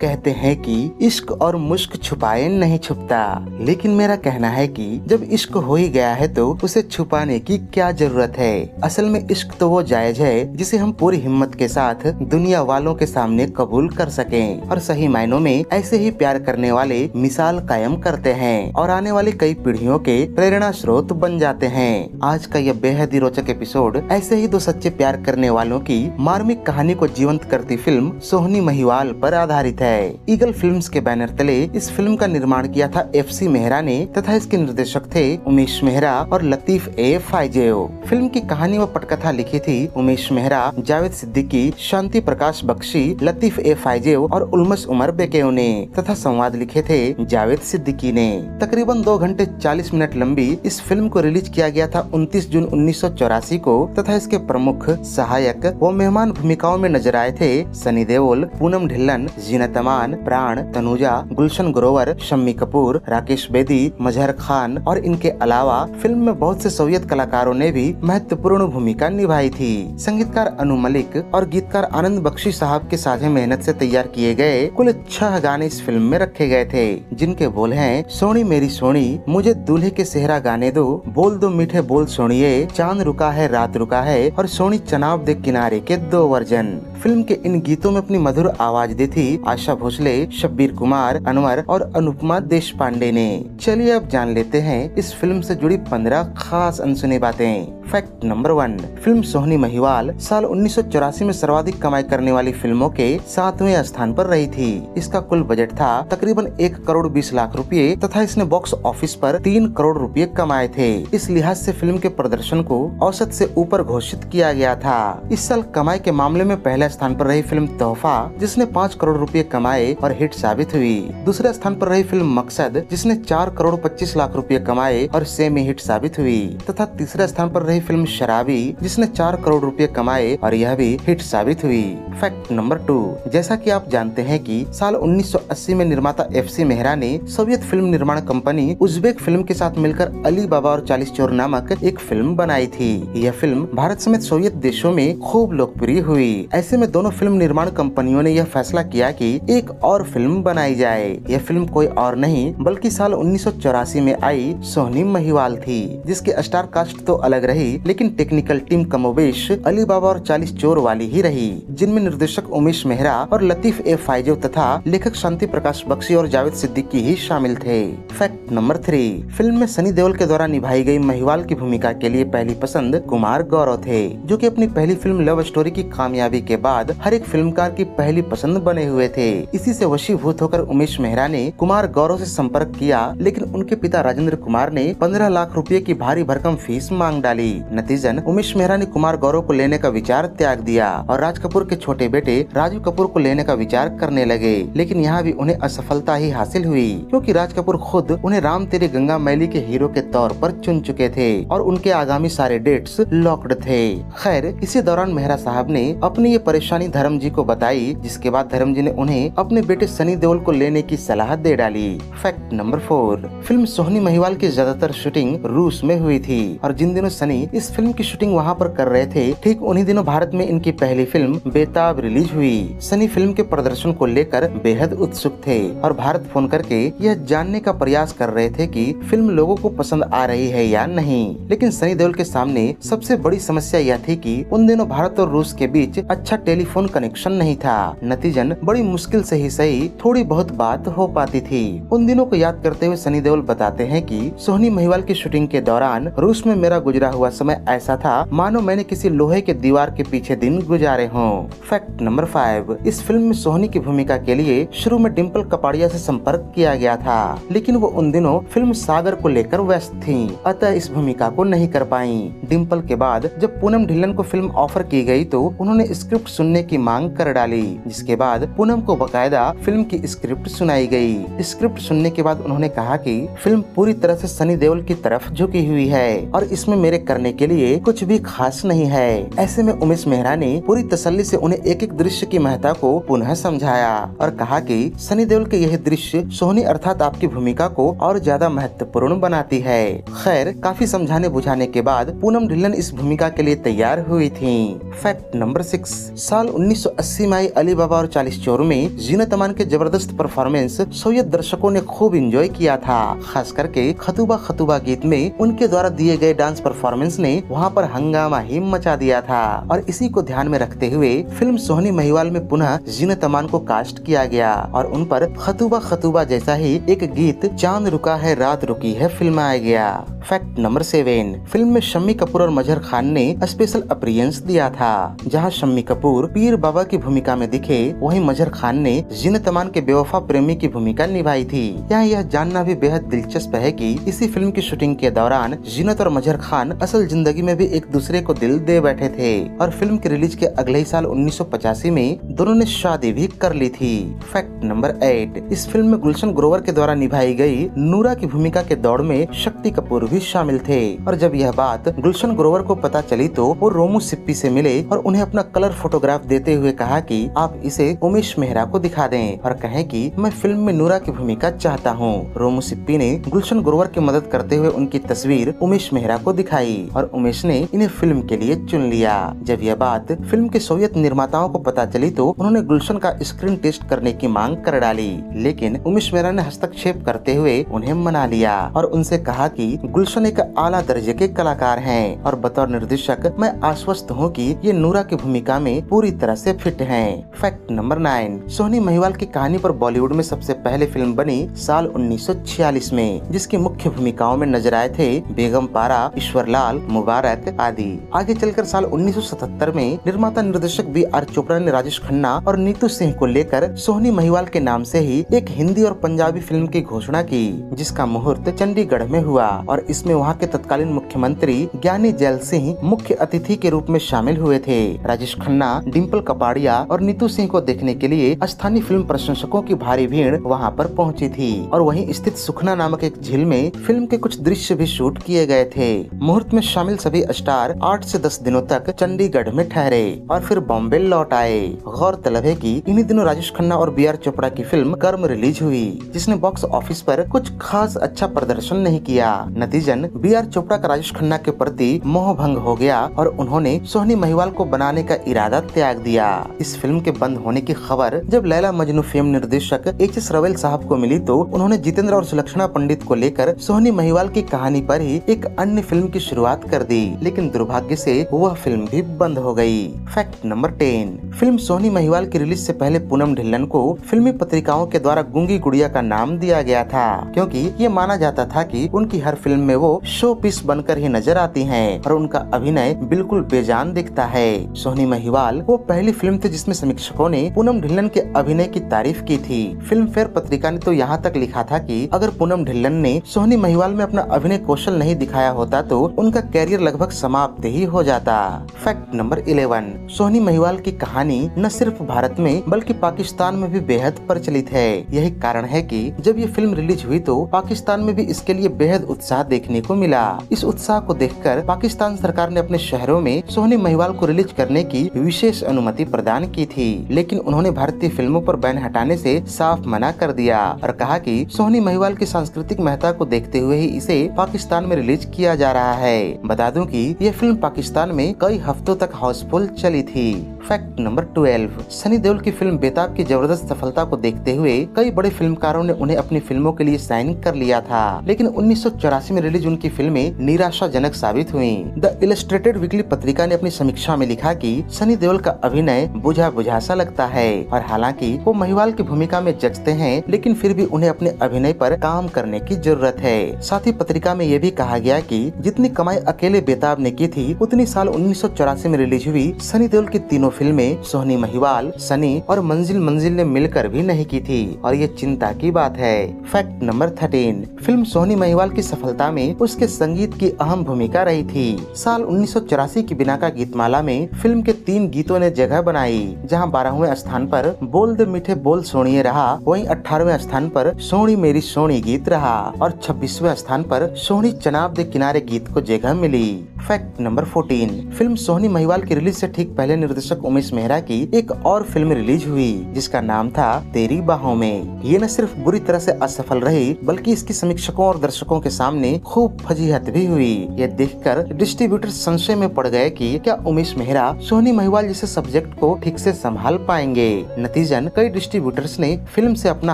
कहते हैं कि इश्क और मुश्क छुपाए नहीं छुपता, लेकिन मेरा कहना है कि जब इश्क हो ही गया है तो उसे छुपाने की क्या जरूरत है। असल में इश्क तो वो जायज है जिसे हम पूरी हिम्मत के साथ दुनिया वालों के सामने कबूल कर सकें और सही मायनों में ऐसे ही प्यार करने वाले मिसाल कायम करते हैं और आने वाली कई पीढ़ियों के प्रेरणा स्रोत बन जाते हैं। आज का यह बेहद ही रोचक एपिसोड ऐसे ही दो सच्चे प्यार करने वालों की मार्मिक कहानी को जीवंत करती फिल्म सोहनी महिवाल पर आधारित है। ईगल फिल्म्स के बैनर तले इस फिल्म का निर्माण किया था FC मेहरा ने तथा इसके निर्देशक थे उमेश मेहरा और लतीफ ए फाइजेव। फिल्म की कहानी व पटकथा लिखी थी उमेश मेहरा, जावेद सिद्दीकी, शांति प्रकाश बख्शी, लतीफ ए फाइजेव और उल्मस उमर बेकेव ने तथा संवाद लिखे थे जावेद सिद्दीकी ने। तकरीबन 2 घंटे 40 मिनट लंबी इस फिल्म को रिलीज किया गया था 29 जून 1984 को तथा इसके प्रमुख सहायक व मेहमान भूमिकाओं में नजर आए थे सनी देओल, पूनम ढिल्लन, जीनत अमान, प्राण, तनुजा, गुलशन ग्रोवर, शम्मी कपूर, राकेश बेदी, मजहर खान और इनके अलावा फिल्म में बहुत से सोवियत कलाकारों ने भी महत्वपूर्ण भूमिका निभाई थी। संगीतकार अनु मलिक और गीतकार आनंद बख्शी साहब के साझे मेहनत से तैयार किए गए कुल 6 गाने इस फिल्म में रखे गए थे, जिनके बोल हैं सोनी मेरी सोनी, मुझे दूल्हे के सेहरा गाने दो, बोल दो मीठे बोल सोनिए, चांद रुका है रात रुका है और सोनी चनाब दे किनारे के 2 वर्जन। फिल्म के इन गीतों में अपनी मधुर आवाज दी थी आशा भोसले, शब्बीर कुमार, अनवर और अनुपमा देशपांडे ने। चलिए अब जान लेते हैं इस फिल्म से जुड़ी 15 खास अनसुनी बातें। Fact number 1, film Sohni Mahiwal साल 1984 में सर्वाधिक कमाई करने वाली फिल्मों के 7वें स्थान पर रही थी। इसका कुल बजट था तकरीबन 1 करोड़ 20 लाख रुपए तथा इसने बॉक्स ऑफिस पर 3 करोड़ रुपए कमाए थे। इस लिहाज से फिल्म के प्रदर्शन को औसत से ऊपर घोषित किया गया था। इस साल कमाई के मामले में पहले स्थान पर रही फिल्म तोहफा, जिसने 5 करोड़ रुपए कमाए और हिट साबित हुई। दूसरे स्थान पर रही फिल्म मकसद, जिसने 4 करोड़ 25 लाख रुपए कमाए और सेमी हिट साबित हुई तथा तीसरे स्थान पर रही फिल्म शराबी, जिसने 4 करोड़ रुपए कमाए और यह भी हिट साबित हुई। फैक्ट नंबर 2, जैसा कि आप जानते हैं कि साल 1980 में निर्माता FC मेहरा ने सोवियत फिल्म निर्माण कंपनी उज्बेक फिल्म के साथ मिलकर अली बाबा और 40 चोर नामक एक फिल्म बनाई थी। यह फिल्म भारत समेत सोवियत देशों में खूब लोकप्रिय हुई। ऐसे में दोनों फिल्म निर्माण कंपनियों ने यह फैसला किया कि एक और फिल्म बनाई जाए। यह फिल्म कोई और नहीं बल्कि साल 1984 में आई सोहनी महिवाल थी, जिसके स्टार कास्ट तो अलग रही लेकिन टेक्निकल टीम कमोबेश अली बाबा और 40 चोर वाली ही रही, जिनमें निर्देशक उमेश मेहरा और लतीफ ए फाइजेव तथा लेखक शांति प्रकाश बख्शी और जावेद सिद्दीकी ही शामिल थे। फैक्ट नंबर 3, फिल्म में सनी देओल के द्वारा निभाई गई महिवाल की भूमिका के लिए पहली पसंद कुमार गौरव थे, जो कि अपनी पहली फिल्म लव स्टोरी की कामयाबी के बाद हर एक फिल्मकार की पहली पसंद बने हुए थे। इसी से वशीभूत होकर उमेश मेहरा ने कुमार गौरव से संपर्क किया, लेकिन उनके पिता राजेंद्र कुमार ने 15 लाख रुपए की भारी भरकम फीस मांग डाली। नतीजन उमेश मेहरा ने कुमार गौरव को लेने का विचार त्याग दिया और राज कपूर के छोटे बेटे राजू कपूर को लेने का विचार करने लगे, लेकिन यहाँ भी उन्हें असफलता ही हासिल हुई, क्योंकि राज कपूर खुद उन्हें राम तेरे गंगा मैली के हीरो के तौर पर चुन चुके थे और उनके आगामी सारे डेट्स लॉक्ड थे। खैर, इसी दौरान मेहरा साहब ने अपनी ये परेशानी धर्म जी को बताई, जिसके बाद धर्म जी ने उन्हें अपने बेटे सनी देओल को लेने की सलाह दे डाली। Fact number 4, film Sohni Mahiwal की ज्यादातर शूटिंग रूस में हुई थी और जिन दिनों सनी इस फिल्म की शूटिंग वहां पर कर रहे थे, ठीक उन्हीं दिनों भारत में इनकी पहली फिल्म बेताब रिलीज हुई। सनी फिल्म के प्रदर्शन को लेकर बेहद उत्सुक थे और भारत फोन करके यह जानने का प्रयास कर रहे थे कि फिल्म लोगों को पसंद आ रही है या नहीं। लेकिन सनी देओल के सामने सबसे बड़ी समस्या यह थी कि उन दिनों भारत और रूस के बीच अच्छा टेलीफोन कनेक्शन नहीं था। नतीजन बड़ी मुश्किल से ही सही थोड़ी बहुत बात हो पाती थी। उन दिनों को याद करते हुए सनी देओल बताते हैं कि सोहनी महिवाल की शूटिंग के दौरान रूस में मेरा गुजरा हुआ समय ऐसा था मानो मैंने किसी लोहे के दीवार के पीछे दिन गुजारे हों। फैक्ट नंबर 5, इस फिल्म में सोहनी की भूमिका के लिए शुरू में डिम्पल कपाड़िया से संपर्क किया गया था, लेकिन वो उन दिनों फिल्म सागर को लेकर व्यस्त थीं, अतः इस भूमिका को नहीं कर पाईं। डिम्पल के बाद जब पूनम ढिल्लन को फिल्म ऑफर की गई तो उन्होंने स्क्रिप्ट सुनने की मांग कर डाली, जिसके बाद पूनम को बकायदा फिल्म की स्क्रिप्ट सुनाई गई। स्क्रिप्ट सुनने के बाद उन्होंने कहा कि फिल्म पूरी तरह से सनी देओल की तरफ झुकी हुई है और इसमें मेरे करने के लिए कुछ भी खास नहीं है। ऐसे में उमेश मेहरा ने पूरी तसल्ली से उन्हें एक एक दृश्य की महत्ता को पुनः समझाया और कहा कि सनी देओल के यह दृश्य सोहनी अर्थात आपकी भूमिका को और ज्यादा महत्वपूर्ण बनाती है। खैर, काफी समझाने बुझाने के बाद पूनम ढिल्लन इस भूमिका के लिए तैयार हुई थी। फैक्ट नंबर 6, साल 1980 में आई अली बाबा और 40 चोर में में जीनत अमान के जबरदस्त परफॉर्मेंस सोवियत दर्शकों ने खूब एंजॉय किया था। खास करके खतूबा खतूबा गीत में उनके द्वारा दिए गए डांस परफॉर्मेंस ने वहाँ पर हंगामा ही मचा दिया था। और इसी को ध्यान में रखते हुए फिल्म सोहनी महिवाल में पुनः जीनत अमान को कास्ट किया गया और उन पर खतूबा खतूबा जैसा ही एक गीत चांद रुका है रात रुकी है फिल्माया गया। फैक्ट नंबर 7, फिल्म में शम्मी कपूर और मजहर खान ने स्पेशल अपीयरेंस दिया था। जहां शम्मी कपूर पीर बाबा की भूमिका में दिखे, वहीं मजहर खान ने जीनत अमान के बेवफा प्रेमी की भूमिका निभाई थी। यहाँ यह जानना भी बेहद दिलचस्प है कि इसी फिल्म की शूटिंग के दौरान जीनत और मजहर खान असल जिंदगी में भी एक दूसरे को दिल दे बैठे थे और फिल्म के रिलीज के अगले ही साल 1985 में दोनों ने शादी भी कर ली थी। फैक्ट नंबर 8, इस फिल्म में गुलशन ग्रोवर के द्वारा निभाई गई नूरा की भूमिका के दौड़ में शक्ति कपूर भी शामिल थे। और जब यह बात गुलशन ग्रोवर को पता चली तो वो रोमू सिप्पी से मिले और उन्हें अपना कलर फोटोग्राफ देते हुए कहा कि आप इसे उमेश मेहरा को दिखा दें और कहें कि मैं फिल्म में नूरा की भूमिका चाहता हूँ। रोमू सिप्पी ने गुलशन ग्रोवर की मदद करते हुए उनकी तस्वीर उमेश मेहरा को दिखाई और उमेश ने इन्हें फिल्म के लिए चुन लिया। जब यह बात फिल्म के सोवियत निर्माताओं को पता चली तो उन्होंने गुलशन का स्क्रीन टेस्ट करने की मांग कर डाली, लेकिन उमेश मेहरा ने हस्तक्षेप करते हुए उन्हें मना लिया और उनसे कहा कि गुलशन एक आला दर्जे के कलाकार हैं और बतौर निर्देशक मैं आश्वस्त हूँ कि ये नूरा की भूमिका में पूरी तरह से फिट हैं। फैक्ट नंबर 9, सोहनी महिवाल की कहानी पर बॉलीवुड में सबसे पहले फिल्म बनी साल 1946 में, जिसकी मुख्य भूमिकाओं में नजर आए थे बेगम पारा, ईश्वर लाल, मुबारक आदि। आगे चलकर साल 1977 में निर्माता निर्देशक B.R. चोपड़ा ने राजेश खन्ना और नीतू सिंह को लेकर सोहनी महिवाल के नाम से ही एक हिंदी और पंजाबी फिल्म की घोषणा की, जिसका मुहूर्त चंडीगढ़ में हुआ और इसमें वहां के तत्कालीन मुख्यमंत्री ज्ञानी जैल सिंह मुख्य अतिथि के रूप में शामिल हुए थे। राजेश खन्ना, डिम्पल कपाड़िया और नीतू सिंह को देखने के लिए स्थानीय फिल्म प्रशंसकों की भारी भीड़ वहां पर पहुंची थी और वहीं स्थित सुखना नामक एक झील में फिल्म के कुछ दृश्य भी शूट किए गए थे। मुहूर्त में शामिल सभी स्टार 8 से 10 दिनों तक चंडीगढ़ में ठहरे और फिर बॉम्बे लौट आए। गौरतलब है कि इन्हीं दिनों राजेश खन्ना और B.R. चोपड़ा की फिल्म कर्म रिलीज हुई, जिसने बॉक्स ऑफिस पर कुछ खास अच्छा प्रदर्शन नहीं किया। नतीजन B.R. चोपड़ा का राजेश खन्ना के प्रति मोह भंग हो गया और उन्होंने सोहनी महिवाल को बनाने का इरादा त्याग दिया। इस फिल्म के बंद होने की खबर जब लैला मजनू फेम निर्देशक H.S. रवेल साहब को मिली तो उन्होंने जितेंद्र और सुलक्षणा पंडित को लेकर सोहनी महिवाल की कहानी पर ही एक अन्य फिल्म की शुरुआत कर दी, लेकिन दुर्भाग्य से वह फिल्म भी बंद हो गई। Fact number 10, film Sohni Mahiwal की रिलीज से पहले पूनम ढिल्लन को फिल्मी पत्रिकाओं के द्वारा गूंगी गुड़िया का नाम दिया गया था, क्योंकि ये माना जाता था कि उनकी हर फिल्म में वो शो पीस बनकर ही नजर आती हैं और उनका अभिनय बिल्कुल बेजान दिखता है। सोहनी महिवाल वो पहली फिल्म थी जिसमें समीक्षकों ने पूनम ढिल्लन के अभिनय की तारीफ की थी। फिल्म फेयर पत्रिका ने तो यहाँ तक लिखा था कि अगर पूनम ढिल्लन ने सोहनी महिवाल में अपना अभिनय कौशल नहीं दिखाया होता तो उनका कैरियर लगभग समाप्त ही हो जाता। फैक्ट नंबर 11, सोहनी महिवाल की कहानी न सिर्फ भारत में बल्कि पाकिस्तान में भी बेहद प्रचलित है। यही कारण है कि जब ये फिल्म रिलीज हुई तो पाकिस्तान में भी इसके लिए बेहद उत्साह देखने को मिला। इस उत्साह को देखकर पाकिस्तान सरकार ने अपने शहरों में सोहनी महिवाल को रिलीज करने की विशेष अनुमति प्रदान की थी, लेकिन उन्होंने भारतीय फिल्मों पर बैन हटाने से साफ मना कर दिया और कहा कि सोहनी महिवाल की सांस्कृतिक महत्ता को देखते हुए ही इसे पाकिस्तान में रिलीज किया जा रहा है। बता दूं कि यह फिल्म पाकिस्तान में कई हफ्तों तक हाउसफुल चली थी। फैक्ट नंबर 12, सनी देओल की फिल्म बेताब की जबरदस्त सफलता को देखते हुए कई बड़े फिल्मकारों ने उन्हें अपनी फिल्मों के लिए साइन कर लिया था, लेकिन 1984 में रिलीज उनकी फिल्में निराशाजनक साबित हुई। द इलस्ट्रेटेड वीकली पत्रिका ने अपनी समीक्षा में लिखा कि सनी देओल का अभिनय बुझा बुझा सा लगता है और हालांकि वो महिवाल की भूमिका में जचते हैं, लेकिन फिर भी उन्हें अपने अभिनय पर काम करने की जरूरत है। साथ ही पत्रिका में ये भी कहा गया कि जितनी कमाई अकेले बेताब ने की थी उतनी साल 1984 में रिलीज हुई सनी देओल की तीनों फिल्में सोहनी महिवाल, सनी और मंजिल मंजिल ने मिलकर भी नहीं की थी और ये चिंता की बात है। Fact number 13, film Sohni Mahiwal की सफलता में उसके संगीत की अहम भूमिका रही थी। साल 1984 की बिनाका गीतमाला में फिल्म के 3 गीतों ने जगह बनाई, जहां 12वें स्थान पर बोल दे मीठे बोल सोनिए रहा, वहीं 18वें स्थान पर सोनी मेरी सोनी गीत रहा और 26वें स्थान पर सोनी चनाब दे किनारे गीत को जगह मिली। Fact number 14। Film Sohni Mahiwal की रिलीज से ठीक पहले निर्देशक उमेश मेहरा की एक और फिल्म रिलीज हुई जिसका नाम था तेरी बाहों में। ये न सिर्फ बुरी तरह से असफल रही बल्कि इसकी समीक्षकों और दर्शकों के सामने खूब फजीहत भी हुई। यह देखकर डिस्ट्रीब्यूटर संशय में पड़ गए कि क्या उमेश मेहरा सोहनी महिवाल जैसे सब्जेक्ट को ठीक से संभाल पाएंगे। नतीजन कई डिस्ट्रीब्यूटर्स ने फिल्म से अपना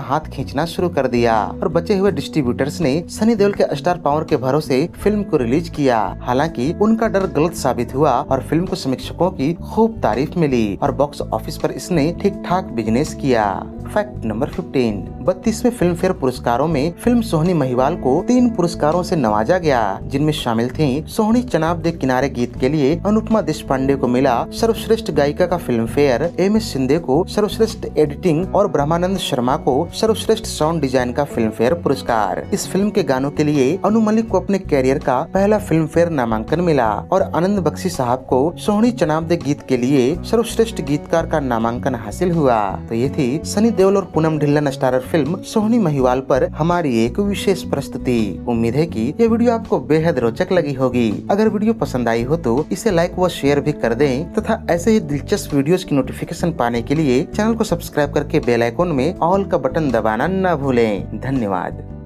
हाथ खींचना शुरू कर दिया और बचे हुए डिस्ट्रीब्यूटर्स ने सनी देओल के स्टार पावर के भरोसे फिल्म को रिलीज किया। हालांकि उनका डर गलत साबित हुआ और फिल्म को समीक्षकों की खूब तारीफ मिली और बॉक्स ऑफिस पर इसने ठीक ठाक बिजनेस किया। Fact number 15। 32वें फिल्म फेयर पुरस्कारों में फिल्म सोहनी महिवाल को 3 पुरस्कारों से नवाजा गया जिनमें शामिल थी सोहनी चनाब दे किनारे गीत के लिए अनुपमा देशपांडे को मिला सर्वश्रेष्ठ गायिका का Filmfare, M S Shinde को सर्वश्रेष्ठ एडिटिंग और ब्रह्मानंद शर्मा को सर्वश्रेष्ठ साउंड डिजाइन का फिल्म फेयर पुरस्कार। इस फिल्म के गानों के लिए अनु मलिक को अपने कैरियर का पहला फिल्म फेयर नामांकन मिला और आनंद बख्शी साहब को सोहनी चनाब दे गीत के लिए सर्वश्रेष्ठ गीतकार का नामांकन हासिल हुआ। तो ये थी सनी देओल और पूनम ढिल्लन स्टारर फिल्म सोहनी महिवाल पर हमारी एक विशेष प्रस्तुति। उम्मीद है कि ये वीडियो आपको बेहद रोचक लगी होगी। अगर वीडियो पसंद आई हो तो इसे लाइक व शेयर भी कर दें तथा ऐसे ही दिलचस्प वीडियोस की नोटिफिकेशन पाने के लिए चैनल को सब्सक्राइब करके बेल आइकन में ऑल का बटन दबाना न भूलें। धन्यवाद।